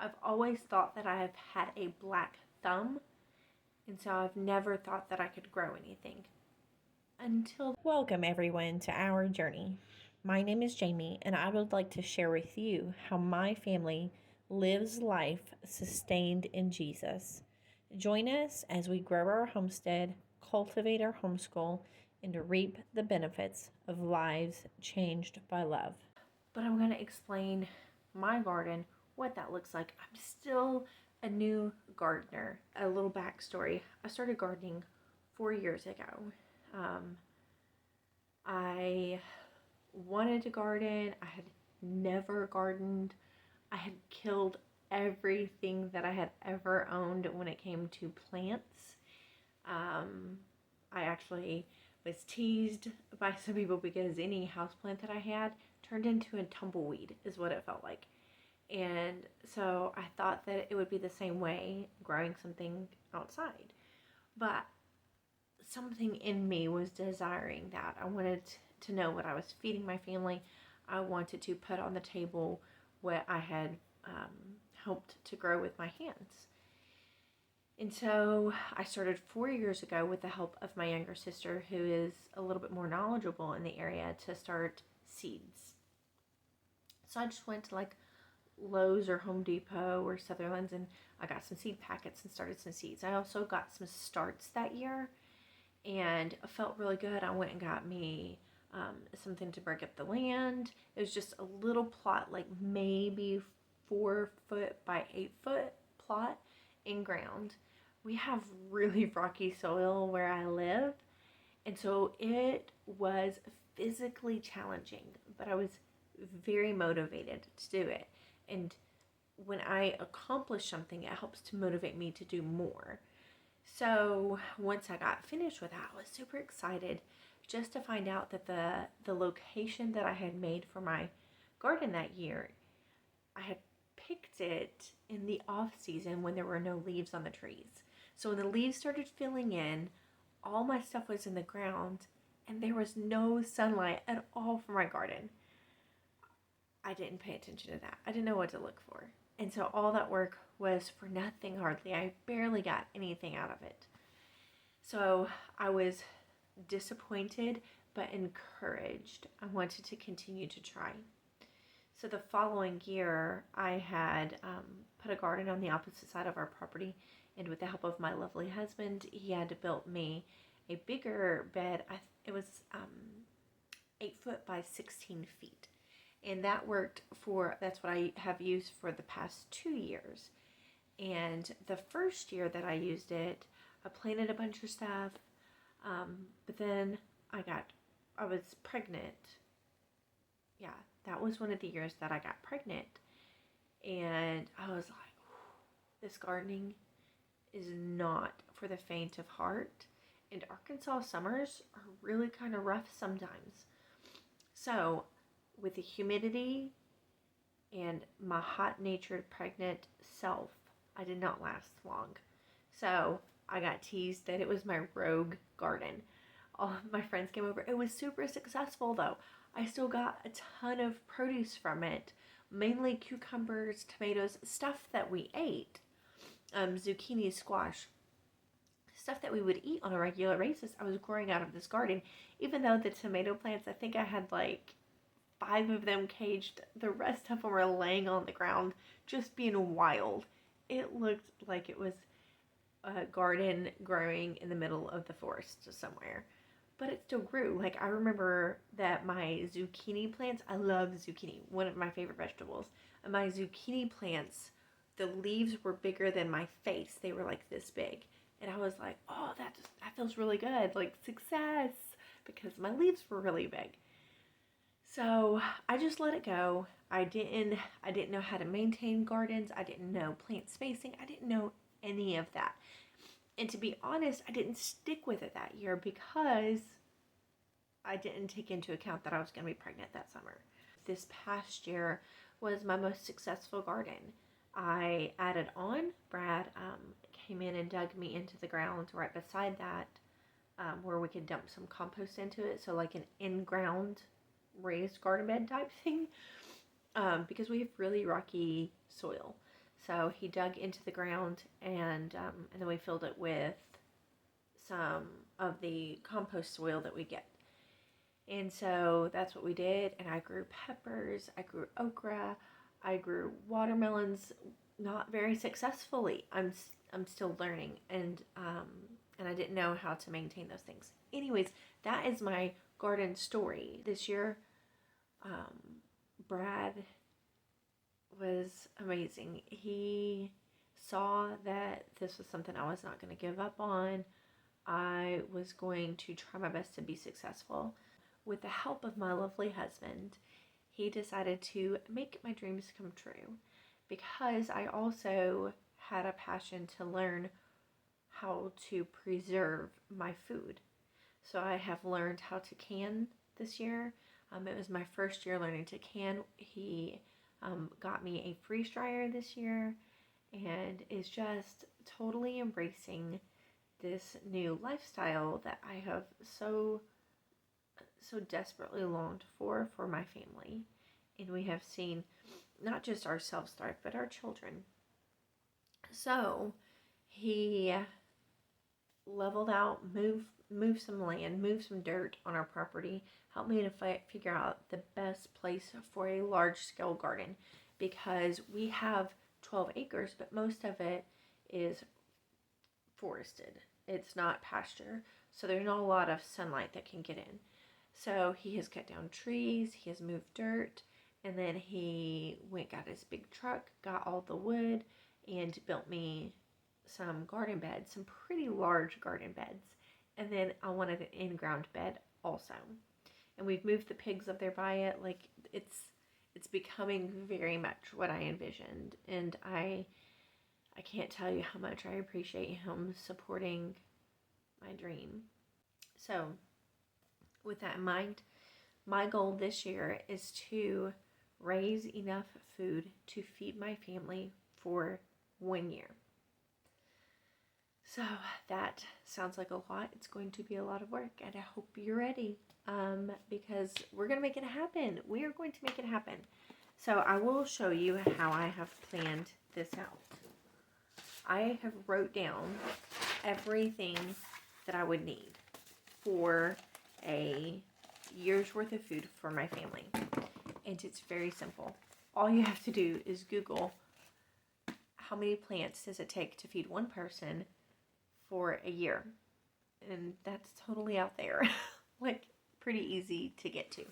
I've always thought that I have had a black thumb, and so I've never thought that I could grow anything until. Welcome, everyone, to our journey. My name is Jamie, and I would like to share with you how my family lives life sustained in Jesus. Join us as we grow our homestead, cultivate our homeschool, and reap the benefits of lives changed by love. But I'm going to explain my garden, what that looks like. I'm still a new gardener. A little backstory. I started gardening 4 years ago. I wanted to garden. I had never gardened. I had killed everything that I had ever owned when it came to plants. I actually was teased by some people because any houseplant that I had turned into a tumbleweed, is what it felt like. And so I thought that it would be the same way growing something outside. But something in me was desiring that. I wanted to know what I was feeding my family. I wanted to put on the table what I had helped to grow with my hands. And so I started 4 years ago with the help of my younger sister, who is a little bit more knowledgeable in the area, to start seeds. So I just went to like Lowe's or Home Depot or Sutherland's, and I got some seed packets and started some seeds. I also got some starts that year, and I felt really good. I went and got me something to break up the land. It was just a little plot, like maybe 4 foot by 8 foot plot in ground. We have really rocky soil where I live, and so it was physically challenging, but I was very motivated to do it. And when I accomplish something, it helps to motivate me to do more. So once I got finished with that, I was super excited just to find out that the location that I had made for my garden that year, I had picked it in the off season when there were no leaves on the trees. So when the leaves started filling in, all my stuff was in the ground and there was no sunlight at all for my garden. I didn't pay attention to that. I didn't know what to look for. And so all that work was for nothing hardly. I barely got anything out of it. So I was disappointed but encouraged. I wanted to continue to try. So the following year, I had put a garden on the opposite side of our property, and with the help of my lovely husband, he had built me a bigger bed. It was 8 foot by 16 feet. And that worked that's what I have used for the past 2 years. And the first year that I used it, I planted a bunch of stuff, but then I was pregnant. Yeah, that was one of the years that I got pregnant. And I was like, this gardening is not for the faint of heart. And Arkansas summers are really kind of rough sometimes. So with the humidity and my hot-natured pregnant self, I did not last long. So I got teased that it was my rogue garden. All of my friends came over. It was super successful though. I still got a ton of produce from it, mainly cucumbers, tomatoes, stuff that we ate, zucchini, squash, stuff that we would eat on a regular basis. I was growing out of this garden, even though the tomato plants, I think I had like 5 of them caged. The rest of them were laying on the ground, just being wild. It looked like it was a garden growing in the middle of the forest somewhere. But it still grew. Like, I remember that my zucchini plants, I love zucchini, one of my favorite vegetables. And my zucchini plants, the leaves were bigger than my face. They were like this big. And I was like, oh, that feels really good. Like, success. Because my leaves were really big. So I just let it go. I didn't know how to maintain gardens. I didn't know plant spacing. I didn't know any of that. And to be honest, I didn't stick with it that year because I didn't take into account that I was going to be pregnant that summer. This past year was my most successful garden. I added on. Brad came in and dug me into the ground right beside that, where we could dump some compost into it. So like an in-ground raised garden bed type thing, because we have really rocky soil. So he dug into the ground, and then we filled it with some of the compost soil that we get. And so that's what we did. And I grew peppers, I grew okra, I grew watermelons, not very successfully. I'm still learning, and I didn't know how to maintain those things. Anyways, that is my garden story. This year, Brad was amazing. He saw that this was something I was not going to give up on. I was going to try my best to be successful. With the help of my lovely husband, he decided to make my dreams come true, because I also had a passion to learn how to preserve my food. So I have learned how to can this year. It was my first year learning to can. He got me a freeze dryer this year, and is just totally embracing this new lifestyle that I have so desperately longed for my family. And we have seen not just ourselves thrive, but our children. So he leveled out, moved some land, moved some dirt on our property, helped me to figure out the best place for a large-scale garden, because we have 12 acres, but most of it is forested. It's not pasture, so there's not a lot of sunlight that can get in. So he has cut down trees, he has moved dirt, and then he got his big truck, got all the wood, and built me some garden beds, some pretty large garden beds. And then I wanted an in-ground bed also. And we've moved the pigs up there by it. Like, it's becoming very much what I envisioned. And I can't tell you how much I appreciate him supporting my dream. So, with that in mind, my goal this year is to raise enough food to feed my family for 1 year. So that sounds like a lot. It's going to be a lot of work, and I hope you're ready, because we're going to make it happen. We are going to make it happen. So I will show you how I have planned this out. I have wrote down everything that I would need for a year's worth of food for my family. And it's very simple. All you have to do is Google how many plants does it take to feed one person for a year. And that's totally out there. Like, pretty easy to get to.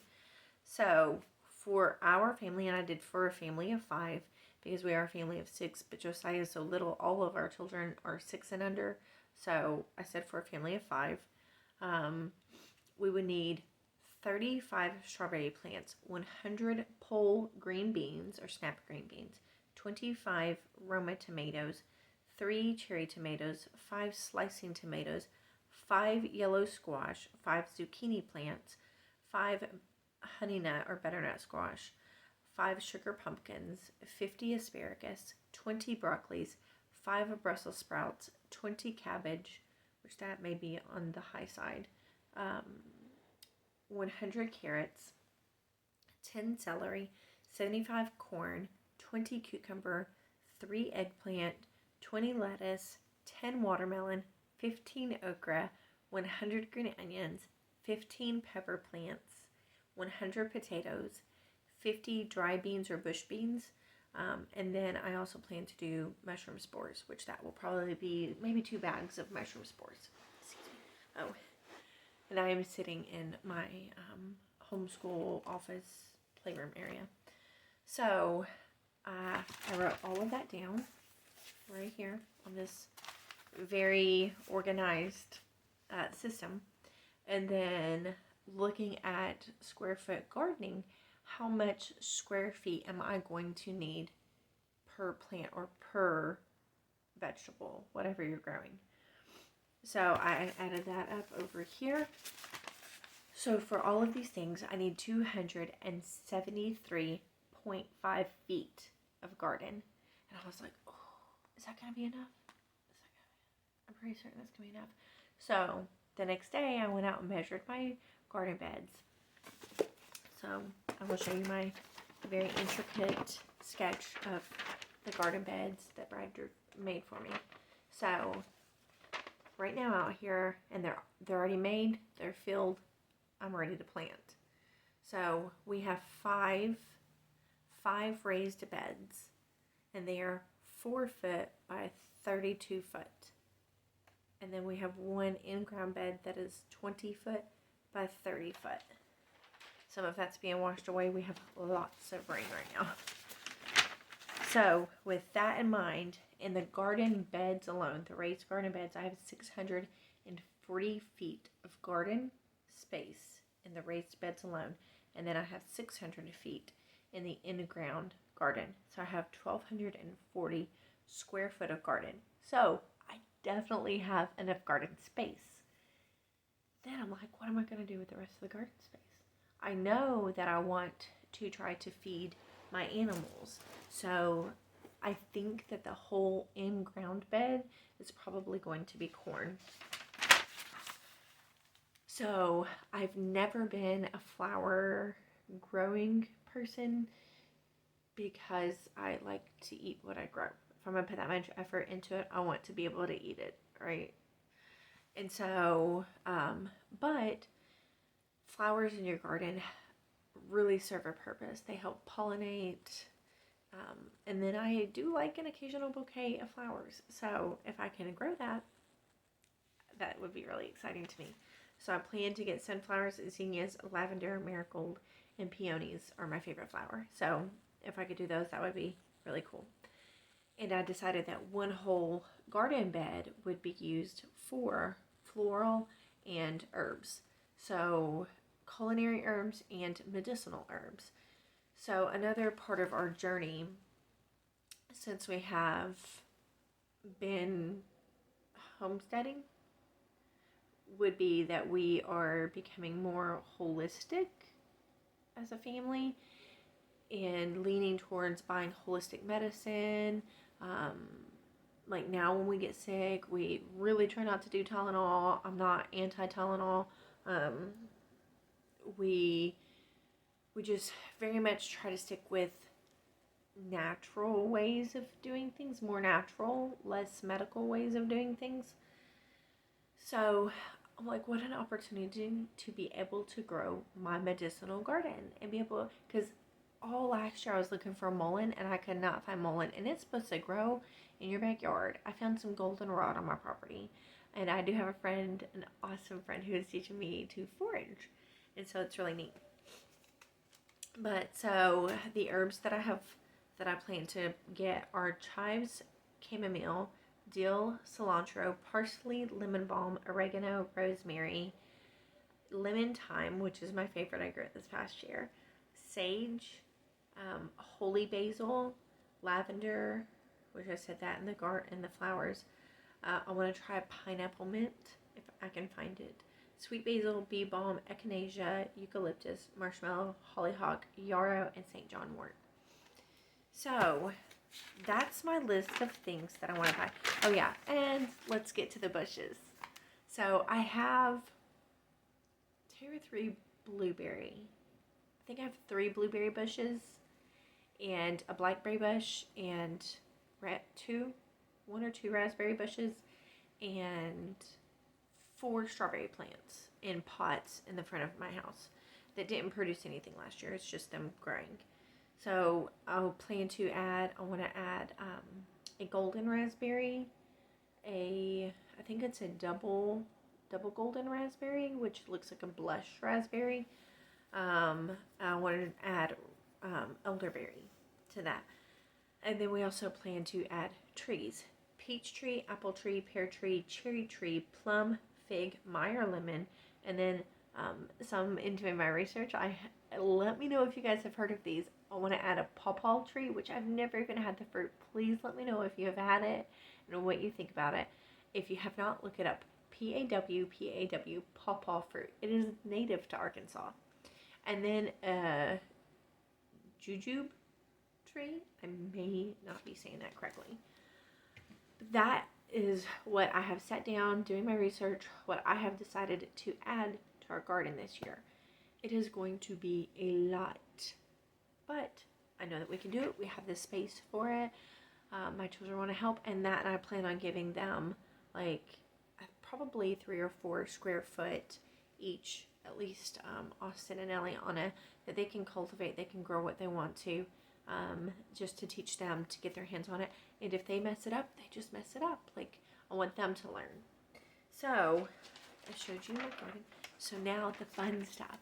So for our family, and I did for a family of 5, because we are a family of 6, but Josiah is so little, all of our children are 6 and under. So I said for a family of 5, we would need 35 strawberry plants, 100 pole green beans or snap green beans, 25 Roma tomatoes, 3 cherry tomatoes, 5 slicing tomatoes, 5 yellow squash, 5 zucchini plants, 5 honey nut or butternut squash, 5 sugar pumpkins, 50 asparagus, 20 broccolis, 5 Brussels sprouts, 20 cabbage, which that may be on the high side, 100 carrots, 10 celery, 75 corn, 20 cucumber, 3 eggplant, 20 lettuce, 10 watermelon, 15 okra, 100 green onions, 15 pepper plants, 100 potatoes, 50 dry beans or bush beans, and then I also plan to do mushroom spores, which that will probably be maybe 2 bags of mushroom spores. Excuse me. Oh, and I am sitting in my homeschool office playroom area. So I wrote all of that down right here on this very organized system. And then looking at square foot gardening, how much square feet am I going to need per plant or per vegetable, whatever you're growing. So I added that up over here. So for all of these things, I need 273.5 feet of garden. And I was like, oh, is that going to be enough? I'm pretty certain that's going to be enough. So the next day, I went out and measured my garden beds. So I will show you my very intricate sketch of the garden beds that Brad made for me. So right now out here, and they're already made, they're filled, I'm ready to plant. So we have five raised beds, and they are 4 foot by 32 foot. And then we have one in-ground bed that is 20 foot by 30 foot. Some of that's being washed away. We have lots of rain right now. So with that in mind, in the garden beds alone, the raised garden beds, I have 640 feet of garden space in the raised beds alone. And then I have 600 feet in the in-ground garden. So I have 1,240 square foot of garden. So I definitely have enough garden space. Then I'm like, what am I going to do with the rest of the garden space? I know that I want to try to feed my animals. So I think that the whole in-ground bed is probably going to be corn. So I've never been a flower growing person because I like to eat what I grow. If I'm going to put that much effort into it, I want to be able to eat it, right? And so, but flowers in your garden really serve a purpose. They help pollinate. And then I do like an occasional bouquet of flowers. So if I can grow that, that would be really exciting to me. So I plan to get sunflowers, zinnias, lavender, marigold, and peonies are my favorite flower. So if I could do those, that would be really cool. And I decided that one whole garden bed would be used for floral and herbs. So culinary herbs and medicinal herbs. So another part of our journey, since we have been homesteading, would be that we are becoming more holistic as a family and leaning towards buying holistic medicine. Like now when we get sick, we really try not to do Tylenol. I'm not anti-Tylenol. We just very much try to stick with natural ways of doing things, more natural, less medical ways of doing things. So I'm like, what an opportunity to be able to grow my medicinal garden and be able, because all last year I was looking for mullein and I could not find mullein, and it's supposed to grow in your backyard. I found some goldenrod on my property, and I do have a friend, an awesome friend, who is teaching me to forage, and so it's really neat. But so the herbs that I plan to get are chives, chamomile, dill, cilantro, parsley, lemon balm, oregano, rosemary, lemon thyme, which is my favorite I grew this past year, sage, holy basil, lavender, which I said that in the flowers. I want to try pineapple mint if I can find it. Sweet basil, bee balm, echinacea, eucalyptus, marshmallow, hollyhock, yarrow, and St. John wort. So that's my list of things that I want to buy. Oh yeah, and let's get to the bushes. So I have 2 or 3 blueberry. I think I have 3 blueberry bushes and a blackberry bush and 1 or 2 raspberry bushes and 4 strawberry plants in pots in the front of my house that didn't produce anything last year. It's just them growing. So I want to add a golden raspberry, I think it's a double golden raspberry, which looks like a blush raspberry. I wanted to add elderberry to that. And then we also plan to add trees: peach tree, apple tree, pear tree, cherry tree, plum, fig, Meyer lemon, and then some in doing my research, let me know if you guys have heard of these. I want to add a pawpaw tree, which I've never even had the fruit. Please let me know if you have had it and what you think about it. If you have not, look it up. P-A-W, pawpaw fruit. It is native to Arkansas. And then a jujube tree. I may not be saying that correctly. That is what I have sat down doing my research, what I have decided to add to our garden this year. It is going to be a lot, but I know that we can do it. We have the space for it. my children want to help, and I plan on giving them like probably 3 or 4 square foot each, at least, Austin and Eliana, that they can cultivate, they can grow what they want to, just to teach them to get their hands on it. And if they mess it up, they just mess it up. Like, I want them to learn. So I showed you my garden. So now the fun stuff.